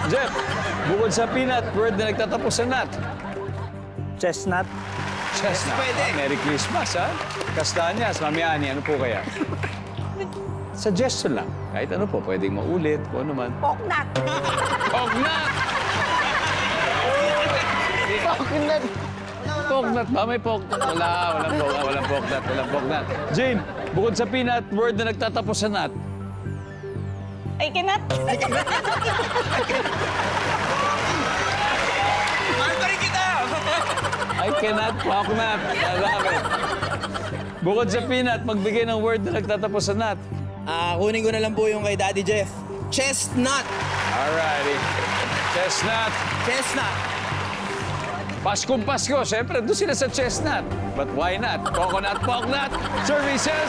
Jeff, bukod sa peanut, word na nagtatapos sa nut. Chestnut. Chestnut. Pwede. Merry Christmas, ha? Kastanyas, Mami Ani, ano po kaya? Suggestion lang. Kahit ano po, pwedeng maulit, kung ano man. Poknat. Pognut! Pognut ba? May pognut? Walang pognut. Jane, bukod sa peanut, word na nagtatapos sa nut. Ay, kinat. Mahal pa rin kita! I cannot pognut. Bukod sa peanut, magbigay ng word na nagtatapos sa nut. Kunin ko na lang po yung kay Daddy Jeff. Chestnut. Alrighty. Chestnut. Chestnut. Paskong Pasko, siyempre, doon sila sa chestnut. But why not? Coconut, pognut, services.